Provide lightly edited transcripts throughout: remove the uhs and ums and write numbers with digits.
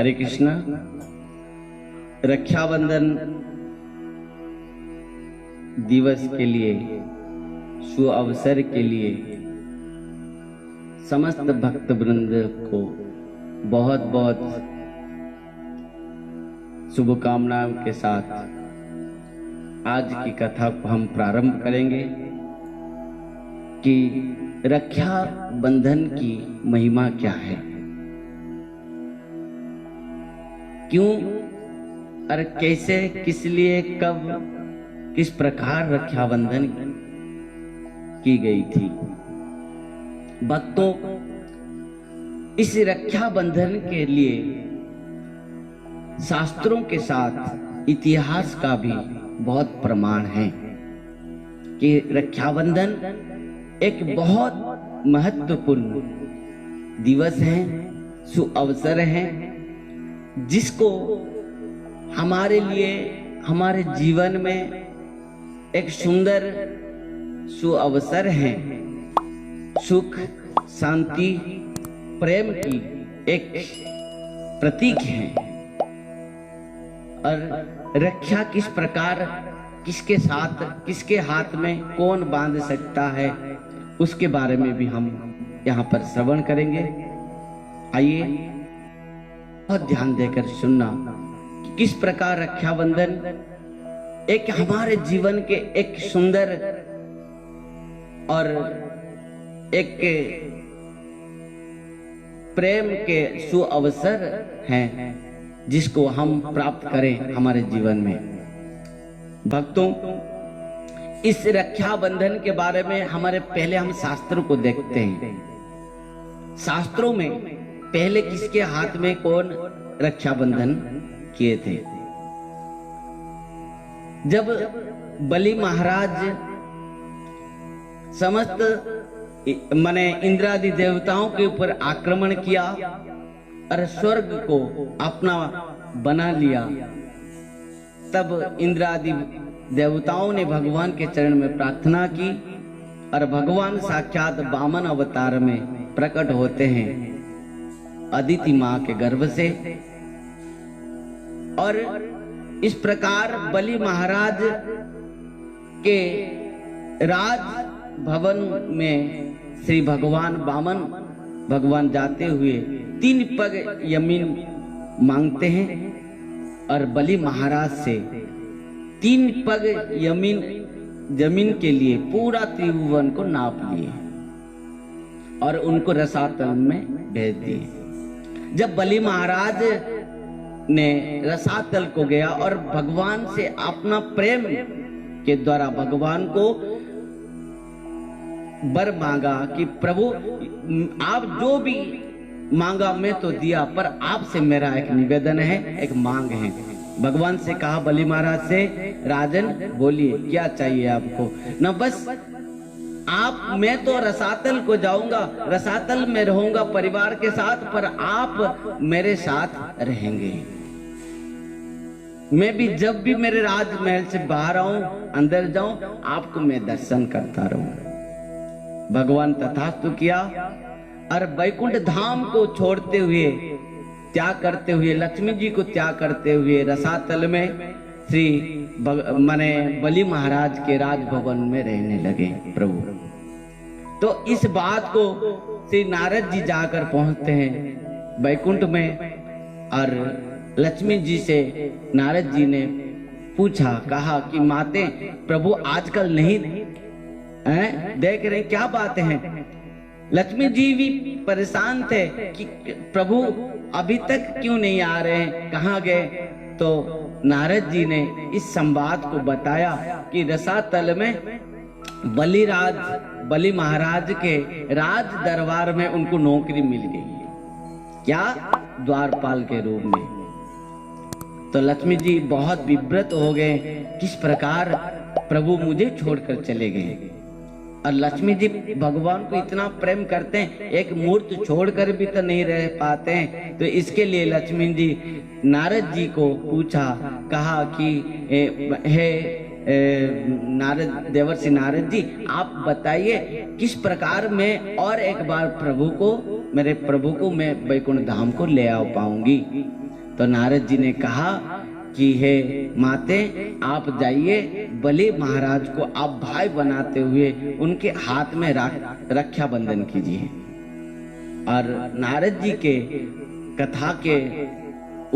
हरे कृष्णा। रक्षाबंधन दिवस के लिए, शुभ अवसर के लिए समस्त भक्त वृंद को बहुत बहुत शुभकामनाओं के साथ आज की कथा को हम प्रारंभ करेंगे कि रक्षा बंधन की महिमा क्या है, क्यों और कैसे, किस लिए, कब, किस प्रकार रक्षाबंधन की गई थी। भक्तों, इस रक्षाबंधन के लिए शास्त्रों के साथ इतिहास का भी बहुत प्रमाण है कि रक्षाबंधन एक बहुत महत्वपूर्ण दिवस है, शुभ अवसर है, जिसको हमारे लिए, हमारे जीवन में एक सुंदर शुभ अवसर है। सुख, शांति, प्रेम की एक प्रतीक है। और रक्षा किस प्रकार, किसके साथ, किसके हाथ में कौन बांध सकता है, उसके बारे में भी हम यहाँ पर श्रवण करेंगे। आइए बहुत ध्यान देकर सुनना कि किस प्रकार रक्षाबंधन एक हमारे जीवन के एक सुंदर और एक प्रेम के शुभ अवसर हैं, जिसको हम प्राप्त करें हमारे जीवन में। भक्तों, इस रक्षाबंधन के बारे में पहले हम शास्त्रों को देखते हैं। शास्त्रों में पहले किसके हाथ में कौन रक्षाबंधन किए थे? जब बलि महाराज समस्त इंद्रादि देवताओं के ऊपर आक्रमण किया और स्वर्ग को अपना बना लिया, तब इंद्रादि देवताओं ने भगवान के चरण में प्रार्थना की और भगवान साक्षात वामन अवतार में प्रकट होते हैं अदिति मां के गर्भ से। और इस प्रकार बलि महाराज के राज भवन में श्री भगवान वामन भगवान जाते हुए 3 पग जमीन मांगते हैं और बलि महाराज से 3 पग जमीन के लिए पूरा त्रिभुवन को नाप लिए और उनको रसातल में भेज दिए। जब बलि महाराज ने रसातल को गया और भगवान से अपना प्रेम के द्वारा भगवान को वर मांगा कि प्रभु आप जो भी मांगा मैं तो दिया, पर आपसे मेरा एक निवेदन है, एक मांग है। भगवान से कहा बलि महाराज से, राजन बोलिए क्या चाहिए आपको? न बस मैं तो रसातल को जाऊंगा, रसातल में रहूंगा परिवार के साथ, पर आप मेरे साथ रहेंगे। मैं भी जब भी मेरे राजमहल से बाहर आऊं, अंदर जाऊं, आपको मैं दर्शन करता रहूंगा। भगवान तथास्तु किया और वैकुंठ धाम को छोड़ते हुए, त्याग करते हुए, लक्ष्मी जी को त्याग करते हुए रसातल में श्री बलि महाराज के राजभवन में रहने लगे प्रभु। तो इस बात को श्री नारद जी जाकर पहुंचते हैं वैकुंठ में और लक्ष्मी जी से नारद जी ने पूछा, कहा कि माते प्रभु आजकल नहीं देख रहे, क्या बात है? लक्ष्मी जी भी परेशान थे कि प्रभु अभी तक क्यों नहीं आ रहे हैं, कहाँ गए? तो नारद जी ने इस संवाद को बताया कि रसातल में बलि महाराज के राज दरबार में उनको नौकरी मिल गई है। क्या? द्वारपाल के रूप में। तो लक्ष्मी जी बहुत विब्रत हो गए, किस प्रकार प्रभु मुझे छोड़कर चले गए। और लक्ष्मी जी भगवान को इतना प्रेम करते हैं, एक मूर्त छोड़कर भी तो नहीं रह पाते हैं। तो इसके लिए लक्ष्मी जी नारद जी को पूछा, कहा कि हे नारद, देवर्षि नारद जी, आप बताइए किस प्रकार मैं और एक बार मेरे प्रभु को मैं वैकुंठ धाम को ले आ पाऊंगी। तो नारद जी ने कहा कि हे माते, आप जाइए, बलि महाराज को आप भाई बनाते हुए उनके हाथ में रक्षा बंधन कीजिए। और नारद जी के कथा के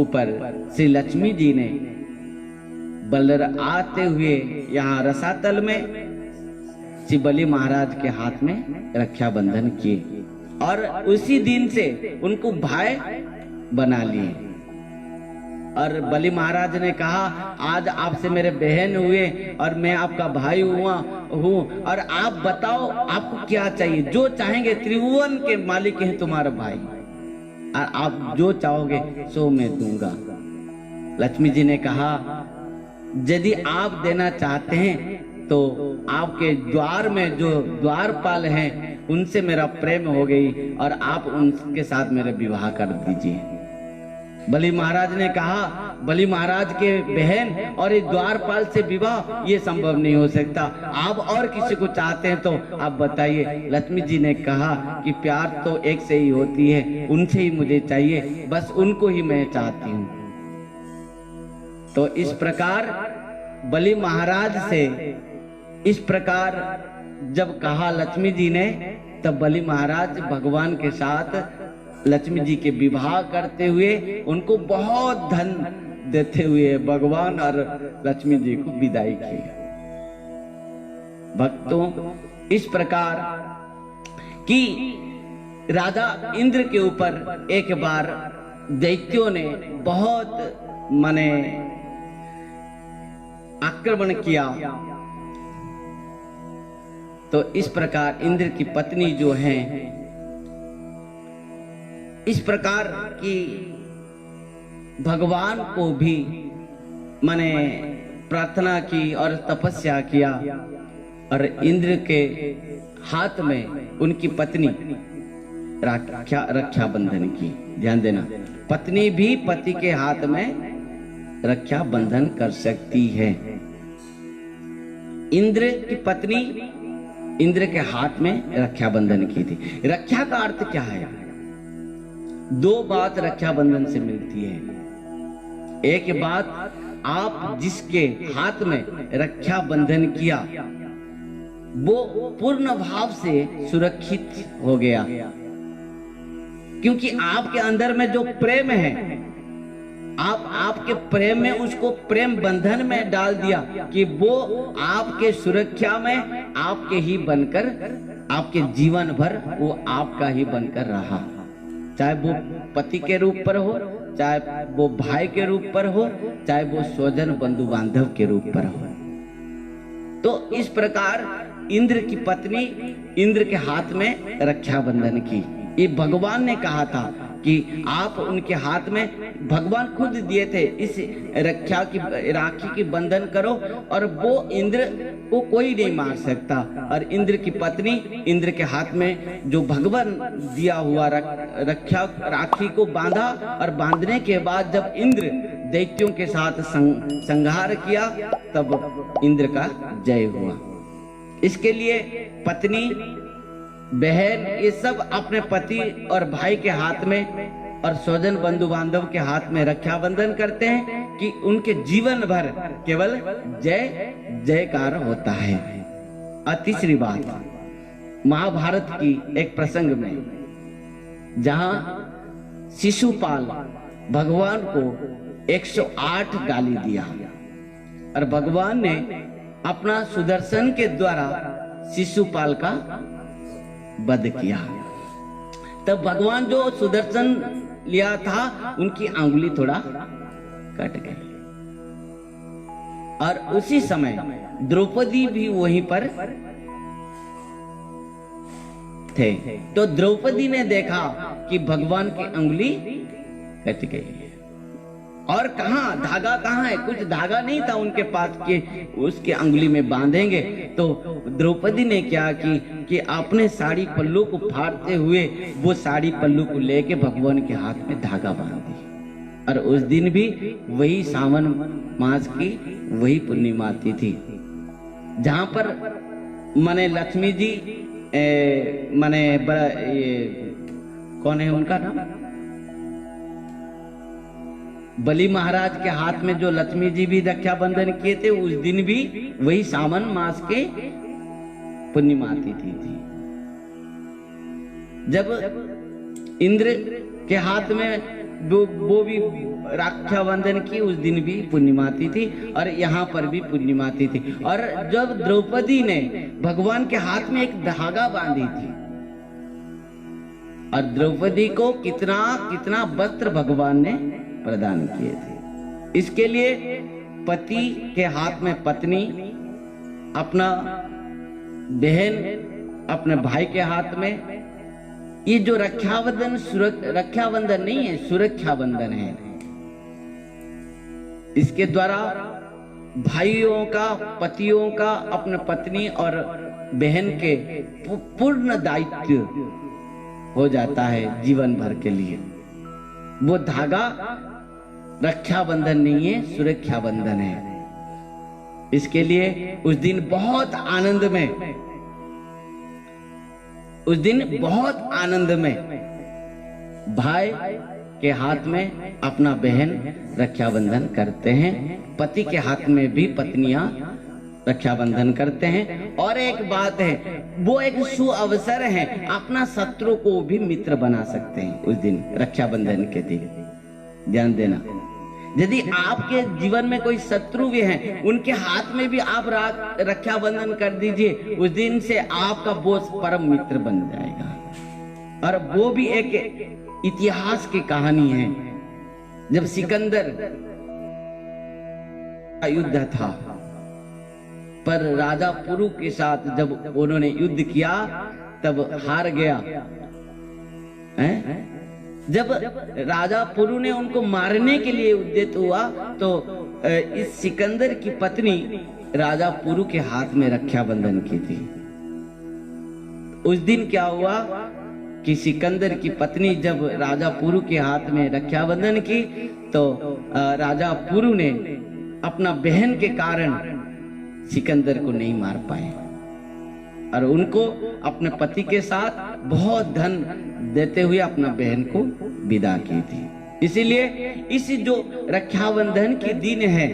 ऊपर श्री लक्ष्मी जी ने आते हुए यहाँ रसातल में श्री बलि महाराज के हाथ में रक्षा बंधन किए और उसी दिन से उनको भाई बना लिए। और बलि महाराज ने कहा, आज आपसे मेरे बहन हुए और मैं आपका भाई हूँ, और आप बताओ आपको क्या चाहिए, जो चाहेंगे, त्रिभुवन के मालिक हैं तुम्हारा भाई, और आप जो चाहोगे सो मैं दूंगा। लक्ष्मी जी ने कहा, यदि आप देना चाहते हैं तो आपके द्वार में जो द्वारपाल हैं उनसे मेरा प्रेम हो गई और आप उनके साथ मेरा विवाह कर दीजिए। बलि महाराज ने कहा, बलि महाराज के बहन और एक द्वारपाल से विवाह ये संभव नहीं हो सकता, आप और किसी को चाहते हैं तो आप बताइए। लक्ष्मी जी ने कहा कि प्यार तो एक से ही होती है, उनसे ही मुझे चाहिए, बस उनको ही मैं चाहती हूँ। तो इस प्रकार बलि महाराज से इस प्रकार जब कहा लक्ष्मी जी ने, तब बलि महाराज भगवान के साथ लक्ष्मी जी के विवाह करते हुए उनको बहुत धन देते हुए भगवान और लक्ष्मी जी को विदाई की। भक्तों, इस प्रकार कि राजा इंद्र के ऊपर एक बार दैत्यों ने बहुत माने आक्रमण किया। तो इस प्रकार इंद्र की पत्नी जो है, इस प्रकार की भगवान को भी माने प्रार्थना की और तपस्या किया, और इंद्र के हाथ में उनकी पत्नी रक्षा बंधन की। ध्यान देना, पत्नी भी पति के हाथ में रक्षा बंधन कर सकती है। इंद्र की पत्नी इंद्र के हाथ में रक्षा बंधन की थी। रक्षा का अर्थ क्या है? दो बात रक्षा बंधन से मिलती है। एक बात, आप जिसके हाथ में रक्षा बंधन किया वो पूर्ण भाव से सुरक्षित हो गया, क्योंकि आपके अंदर में जो प्रेम है, आप आपके प्रेम में उसको प्रेम बंधन में डाल दिया कि वो आपके सुरक्षा में आपके ही बनकर, आपके जीवन भर वो आपका ही बनकर रहा। चाहे वो पति के रूप पर हो, चाहे वो भाई के रूप पर हो, चाहे वो स्वजन बंधु बांधव के रूप पर हो। तो इस प्रकार इंद्र की पत्नी इंद्र के हाथ में रक्षा बंधन की। ये भगवान ने कहा था कि आप उनके हाथ में, भगवान खुद दिए थे, इस रक्षा की राखी की बंधन करो और वो इंद्र को कोई नहीं मार सकता। और इंद्र की पत्नी इंद्र के हाथ में जो भगवान दिया हुआ रक्षा राखी को बांधा, और बांधने के बाद जब इंद्र दैत्यों के साथ संहार किया तब इंद्र का जय हुआ। इसके लिए पत्नी, बहन, ये सब अपने पति और भाई के हाथ में और स्वजन बंधु बांधव के हाथ में रक्षा बंधन करते हैं कि उनके जीवन भर केवल जय जयकार होता है। और तीसरी बात, महाभारत की एक प्रसंग में जहां शिशुपाल भगवान को 108 गाली दिया और भगवान ने अपना सुदर्शन के द्वारा शिशुपाल का वध किया, तब भगवान जो सुदर्शन लिया था उनकी अंगुली थोड़ा कट गई, और उसी समय द्रौपदी भी वहीं पर थे। तो द्रौपदी ने देखा कि भगवान की अंगुली कट गई, और कहाँ धागा कहाँ है? कुछ धागा नहीं था उनके पास कि उसके अंगुली में बांधेंगे। तो द्रौपदी ने क्या कि अपने साड़ी पल्लू को फाड़ते हुए वो साड़ी पल्लू को लेके भगवान के हाथ में धागा बांध दी। और उस दिन भी वही सावन मास की वही पूर्णिमा थी जहां पर माने लक्ष्मी जी माने कौन है उनका नाम, बलि महाराज के हाथ में जो लक्ष्मी जी भी रक्षाबंधन किए थे, उस दिन भी वही सावन मास के पूर्णिमा तिथि थी। जब इंद्र के हाथ में वो भी रक्षाबंधन की, उस दिन भी पूर्णिमा तिथि, और यहाँ पर भी पूर्णिमा तिथि। और जब द्रौपदी ने भगवान के हाथ में एक धागा बांधी थी, और द्रौपदी को कितना कितना वस्त्र भगवान ने प्रदान किए थे। इसके लिए पति के हाथ में पत्नी, अपना बहन अपने भाई के हाथ में, ये जो रक्षाबंधन रक्षाबंधन नहीं है, सुरक्षा बंधन है। इसके द्वारा भाइयों का, पतियों का अपने पत्नी और बहन के पूर्ण दायित्व हो जाता है जीवन भर के लिए। वो धागा रक्षाबंधन नहीं है, सुरक्षा बंधन है। इसके लिए उस दिन बहुत आनंद में, उस दिन बहुत आनंद में भाई के हाथ में अपना बहन रक्षाबंधन करते हैं, पति के हाथ में भी पत्नियां रक्षाबंधन करते हैं। और एक बात है, वो एक शुभ अवसर है, अपना शत्रु को भी मित्र बना सकते हैं उस दिन, रक्षाबंधन के दिन। ध्यान देना, यदि आपके जीवन में कोई शत्रु भी हैं, उनके हाथ में भी आप रक्षाबंधन कर दीजिए, उस दिन से आपका वो परम मित्र बन जाएगा। और वो भी एक इतिहास की कहानी है। जब सिकंदर का युद्ध था, पर राजा पुरु के साथ जब उन्होंने युद्ध किया तब हार गया। जब राजा पुरु ने उनको मारने के लिए उद्यत हुआ, तो इस सिकंदर की पत्नी राजा पुरु के हाथ में रक्षाबंधन की थी। उस दिन क्या हुआ कि सिकंदर की पत्नी जब राजा पुरु के हाथ में रक्षाबंधन की, तो राजा पुरु ने अपना बहन के कारण सिकंदर को नहीं मार पाए, और उनको अपने पति के साथ बहुत धन देते हुए अपना बहन को विदा की थी। इसीलिए इस जो रक्षाबंधन के दिन है,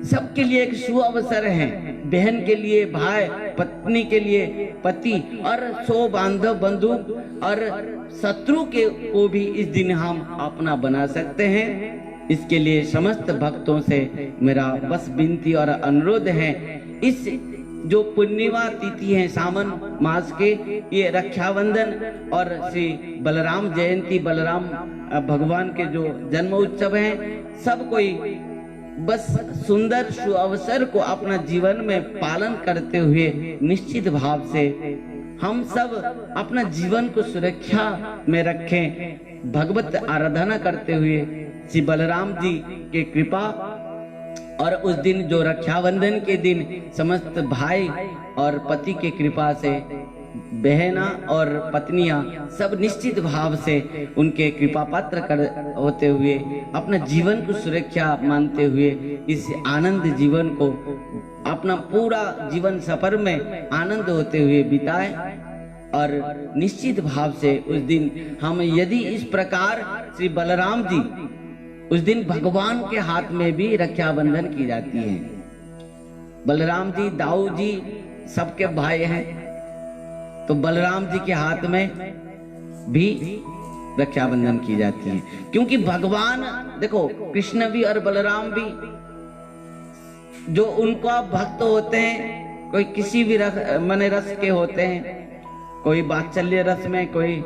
सबके लिए एक शुभ अवसर है। बहन के लिए भाई, पत्नी के लिए पति, और सो बांधव बंधु और शत्रु के को भी इस दिन हम अपना बना सकते हैं। इसके लिए समस्त भक्तों से मेरा बस विनती और अनुरोध है, इस जो पूर्णिमा तिथि है सावन मास के, ये रक्षाबंधन और श्री बलराम जयंती, बलराम भगवान के जो जन्म उत्सव है, सब कोई बस सुंदर सुअवसर को अपना जीवन में पालन करते हुए निश्चित भाव से हम सब अपना जीवन को सुरक्षा में रखें। भगवत आराधना करते हुए श्री बलराम जी के कृपा, और उस दिन जो रक्षाबंधन के दिन समस्त भाई और पति के कृपा से बहना और पत्नियां सब निश्चित भाव से उनके कृपा पात्र होते हुए अपना जीवन को सुरक्षा मानते हुए इस आनंद जीवन को अपना पूरा जीवन सफर में आनंद होते हुए बिताएं। और निश्चित भाव से उस दिन हम यदि इस प्रकार श्री बलराम जी, उस दिन भगवान के हाथ में भी रक्षाबंधन की जाती है। बलराम जी, दाऊ जी सबके भाई हैं, तो बलराम जी के हाथ में भी रक्षाबंधन की जाती है। क्योंकि भगवान देखो, कृष्ण भी और बलराम भी जो उनका भक्त होते हैं, कोई किसी भी मन रस के होते हैं, कोई वात्सल्य रस में, कोई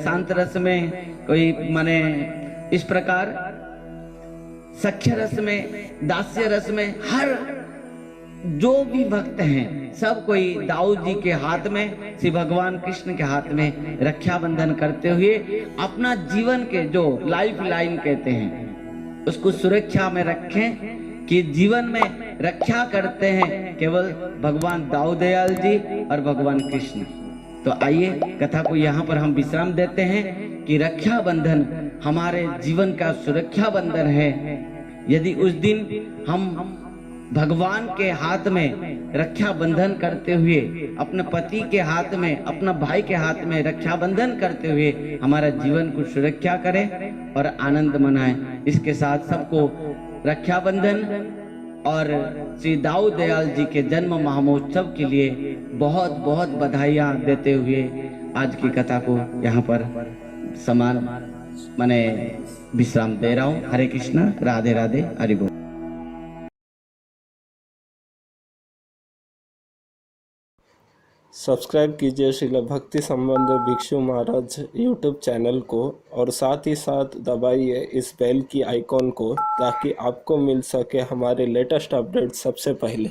शांत रस में, कोई माने इस प्रकार सख्य रस में, दास्य रस में, हर जो भी भक्त हैं सब कोई दाऊ जी के हाथ में, श्री भगवान कृष्ण के हाथ में रक्षाबंधन करते हुए अपना जीवन के जो लाइफ लाइन कहते हैं उसको सुरक्षा में रखें, कि जीवन में रक्षा करते हैं केवल भगवान दाऊ दयाल जी और भगवान कृष्ण। तो आइए कथा को यहाँ पर हम विश्राम देते हैं कि रक्षाबंधन हमारे जीवन का सुरक्षा बंधन है। यदि उस दिन हम भगवान के हाथ में रक्षा बंधन करते हुए, अपने पति के हाथ में, अपना भाई के हाथ में रक्षा बंधन करते हुए हमारा जीवन को सुरक्षा करें और आनंद मनाएं। इसके साथ सबको रक्षाबंधन और श्री दाऊ दयाल जी के जन्म महोत्सव के लिए बहुत बहुत बधाइयाँ देते हुए आज की कथा को यहाँ पर समान मैंने विश्राम दे रहा हूँ। हरे कृष्णा, राधे राधे, हरि बोल। सब्सक्राइब कीजिए श्रील भक्ति संबंध भिक्षु महाराज यूट्यूब चैनल को और साथ ही साथ दबाइए इस बेल की आइकॉन को ताकि आपको मिल सके हमारे लेटेस्ट अपडेट सबसे पहले।